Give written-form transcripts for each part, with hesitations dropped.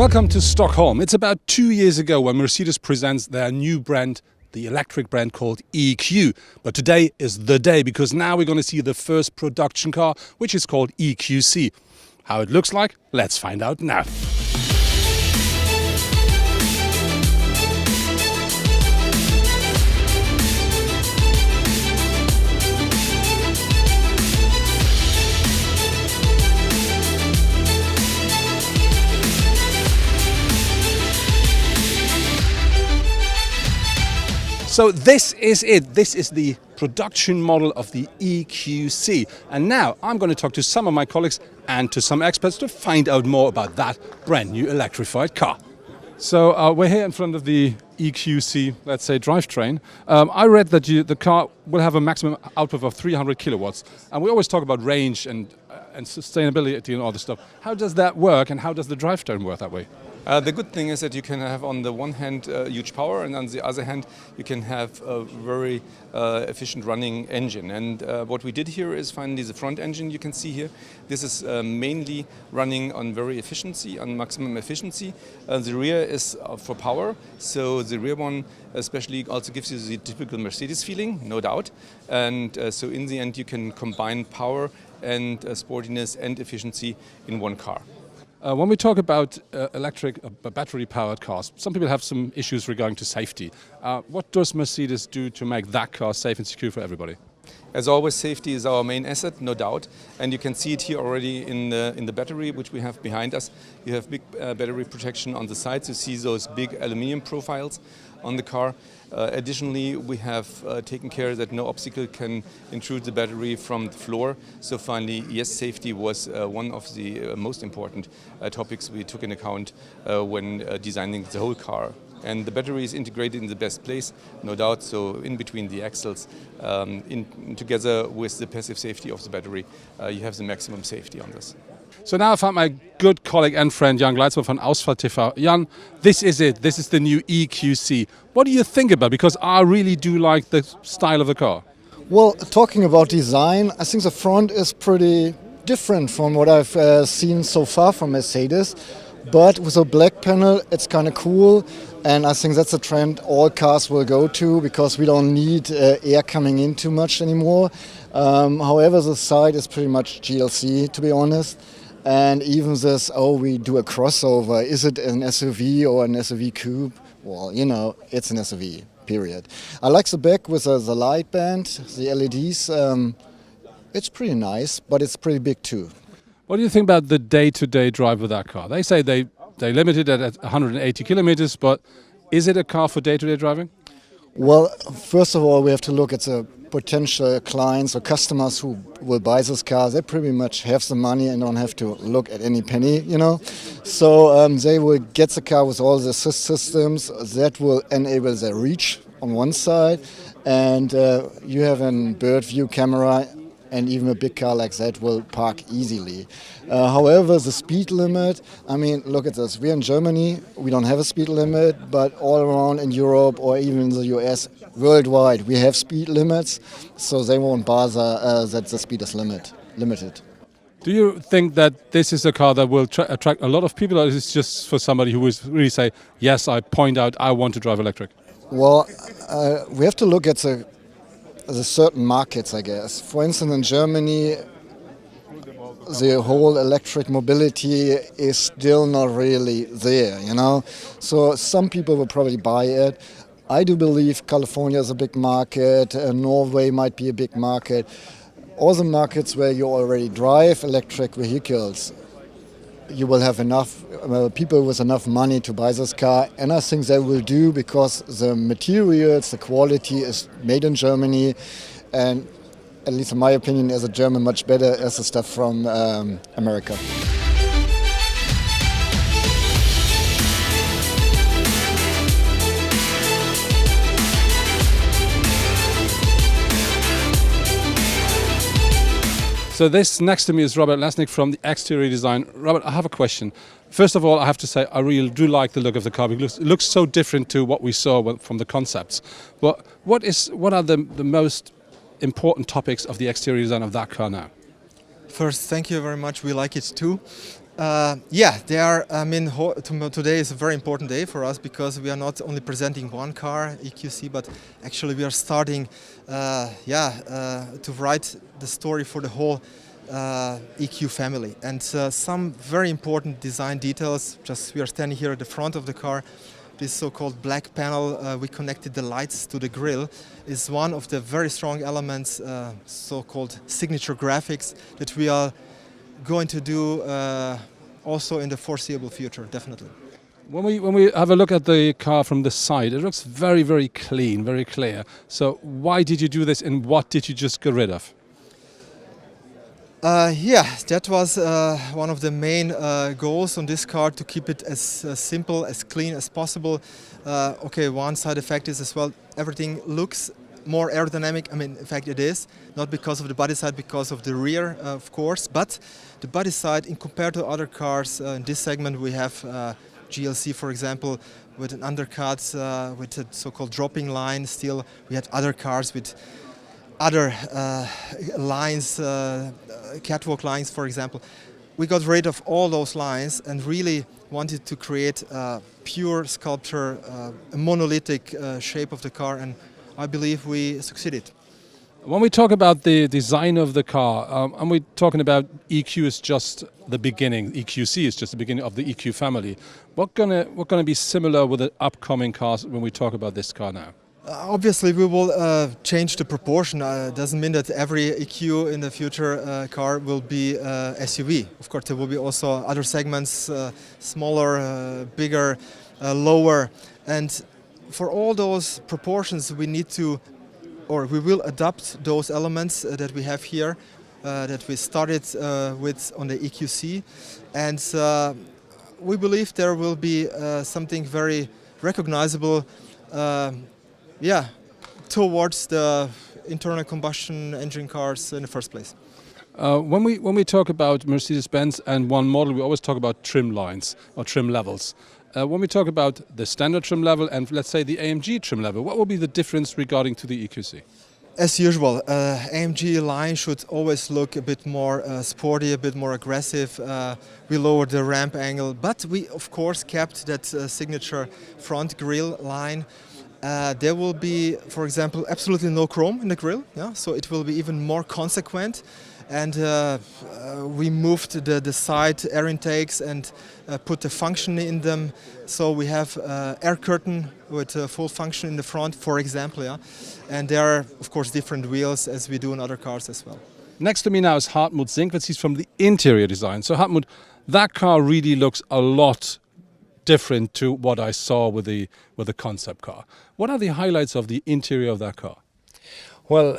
Welcome to Stockholm. It's about 2 years ago when Mercedes presents their new brand, the electric brand called EQ. But today is the day because now we're going to see the first production car, which is called EQC. How it looks like, let's find out now. So this is it. This is the production model of the EQC. And now I'm going to talk to some of my colleagues and to some experts to find out more about that brand new electrified car. So we're here in front of the EQC, let's say, drivetrain. I read that the car will have a maximum output of 300 kilowatts. And we always talk about range and sustainability and all this stuff. How does that work and how does the drivetrain work that way? The good thing is that you can have on the one hand huge power, and on the other hand you can have a very efficient running engine. And what we did here is finally the front engine you can see here. This is mainly running on on maximum efficiency. The rear is for power, so the rear one especially also gives you the typical Mercedes feeling, no doubt. And so in the end you can combine power and sportiness and efficiency in one car. When we talk about electric battery-powered cars, some people have some issues regarding to safety. What does Mercedes do to make that car safe and secure for everybody? As always, safety is our main asset, no doubt, and you can see it here already in the battery which we have behind us. You have big battery protection on the sides. You see those big aluminium profiles on the car. Additionally, we have taken care that no obstacle can intrude the battery from the floor. So finally, yes, safety was one of the most important topics we took in account when designing the whole car. And the battery is integrated in the best place, no doubt, so in between the axles, together with the passive safety of the battery, you have the maximum safety on this. So now I found my good colleague and friend Jan Gleitzmann from Ausfahrt TV. Jan, this is it. This is the new EQC. What do you think about it? Because I really do like the style of the car. Well, talking about design, I think the front is pretty different from what I've seen so far from Mercedes. But with a black panel, it's kind of cool. And I think that's a trend all cars will go to because we don't need air coming in too much anymore. However, the side is pretty much GLC, to be honest. And even this, we do a crossover. Is it an SUV or an SUV coupe? Well, you know, it's an SUV, period. I like the back with the light band, the LEDs. It's pretty nice, but it's pretty big too. What do you think about the day-to-day drive with that car? They say they limit it at 180 kilometers, but is it a car for day-to-day driving? Well, first of all, we have to look at the potential clients or customers who will buy this car. They pretty much have the money and don't have to look at any penny, you know. So they will get the car with all the assist systems that will enable their reach on one side, and you have a bird view camera. And even a big car like that will park easily. However, the speed limit, I mean, look at this. We're in Germany, we don't have a speed limit, but all around in Europe or even in the US, worldwide, we have speed limits, so they won't bother that the speed is limited. Do you think that this is a car that will attract a lot of people, or is it just for somebody who will really say, yes, I point out I want to drive electric? Well, we have to look at the certain markets, I guess. For instance, in Germany, the whole electric mobility is still not really there, you know. So some people will probably buy it. I do believe California is a big market, Norway might be a big market. All the markets where you already drive electric vehicles, you will have enough people with enough money to buy this car, and I think they will do because the materials, the quality is made in Germany, and at least in my opinion as a German much better as the stuff from America. So this next to me is Robert Lesnick from the exterior design. Robert, I have a question. First of all, I have to say I really do like the look of the car because it looks so different to what we saw from the concepts. But what are the most important topics of the exterior design of that car now? First, thank you very much. We like it too. Yeah, they are. I mean, today is a very important day for us because we are not only presenting one car, EQC, but actually we are starting, to write the story for the whole EQ family. And some very important design details. We are standing here at the front of the car. This so-called black panel, we connected the lights to the grille, is one of the very strong elements, so-called signature graphics, that we are going to do also in the foreseeable future, definitely. When we have a look at the car from the side, it looks very, very clean, very clear. So why did you do this, and what did you just get rid of? That was one of the main goals on this car, to keep it as simple, as clean as possible. One side effect is as well, everything looks more aerodynamic. I mean, in fact it is, not because of the body side, because of the rear, of course, but the body side, in compared to other cars in this segment, we have GLC, for example, with an undercut, with a so-called dropping line. Still, we had other cars with other lines, catwalk lines, for example. We got rid of all those lines and really wanted to create a pure sculpture, a monolithic shape of the car, and I believe we succeeded. When we talk about the design of the car, and we're talking about EQ is just the beginning, EQC is just the beginning of the EQ family. What gonna be similar with the upcoming cars when we talk about this car now? Obviously, we will change the proportion. It doesn't mean that every EQ in the future car will be SUV. Of course, there will be also other segments, smaller, bigger, lower, and for all those proportions, we need to, or we will adapt those elements that we have here, that we started with on the EQC, and we believe there will be something very recognizable, towards the internal combustion engine cars in the first place. When we talk about Mercedes-Benz and one model, we always talk about trim lines or trim levels. When we talk about the standard trim level and, let's say, the AMG trim level, what will be the difference regarding to the EQC? As usual, AMG line should always look a bit more sporty, a bit more aggressive. We lowered the ramp angle, but we of course kept that signature front grille line. There will be, for example, absolutely no chrome in the grille, so it will be even more consequent. And we moved the side air intakes and put the function in them. So we have air curtain with full function in the front, for example. And there are, of course, different wheels as we do in other cars as well. Next to me now is Hartmut Sinkwitz. He's from the interior design. So Hartmut, that car really looks a lot different to what I saw with the concept car. What are the highlights of the interior of that car? Well,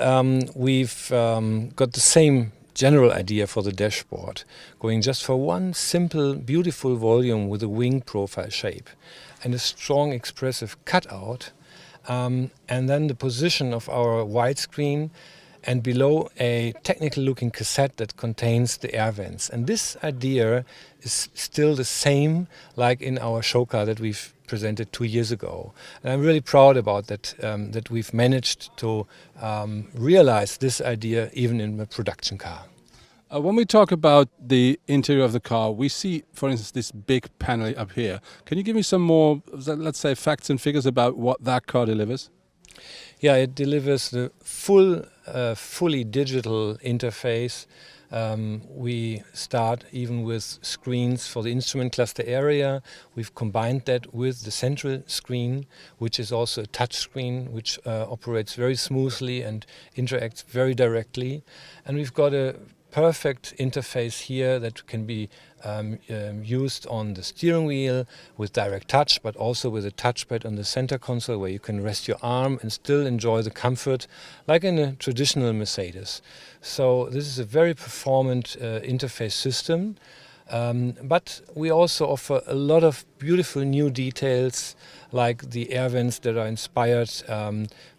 we've got the same general idea for the dashboard, going just for one simple, beautiful volume with a wing profile shape and a strong expressive cutout, and then the position of our widescreen, and below a technical looking cassette that contains the air vents. And this idea is still the same like in our show car that we've presented 2 years ago. And I'm really proud about that, that we've managed to realize this idea even in a production car. When we talk about the interior of the car, we see, for instance, this big panel up here. Can you give me some more, let's say, facts and figures about what that car delivers? Yeah, it delivers the fully digital interface. We start even with screens for the instrument cluster area. We've combined that with the central screen, which is also a touch screen, which operates very smoothly and interacts very directly. And we've got a perfect interface here that can be used on the steering wheel with direct touch, but also with a touchpad on the center console where you can rest your arm and still enjoy the comfort like in a traditional Mercedes. So this is a very performant interface system, but we also offer a lot of beautiful new details like the air vents that are inspired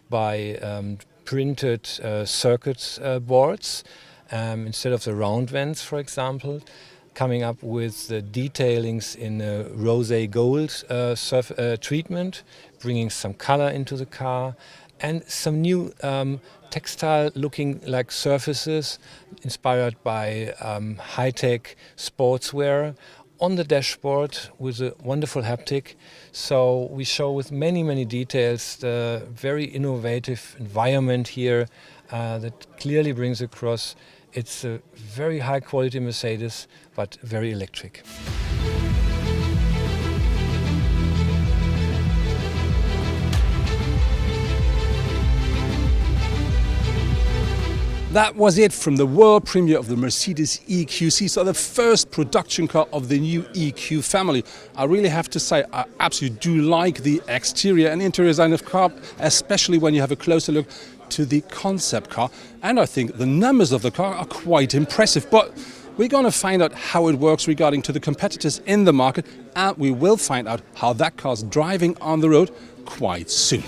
by printed circuit boards instead of the round vents, for example, coming up with the detailings in a rosé gold treatment, bringing some color into the car, and some new textile looking like surfaces inspired by high-tech sportswear on the dashboard with a wonderful haptic. So we show with many details the very innovative environment here that clearly brings across it's a very high quality Mercedes, but very electric. That was it from the world premiere of the Mercedes EQC, so the first production car of the new EQ family. I really have to say, I absolutely do like the exterior and interior design of the car, especially when you have a closer look to the concept car. And I think the numbers of the car are quite impressive. But we're going to find out how it works regarding to the competitors in the market, and we will find out how that car's driving on the road quite soon.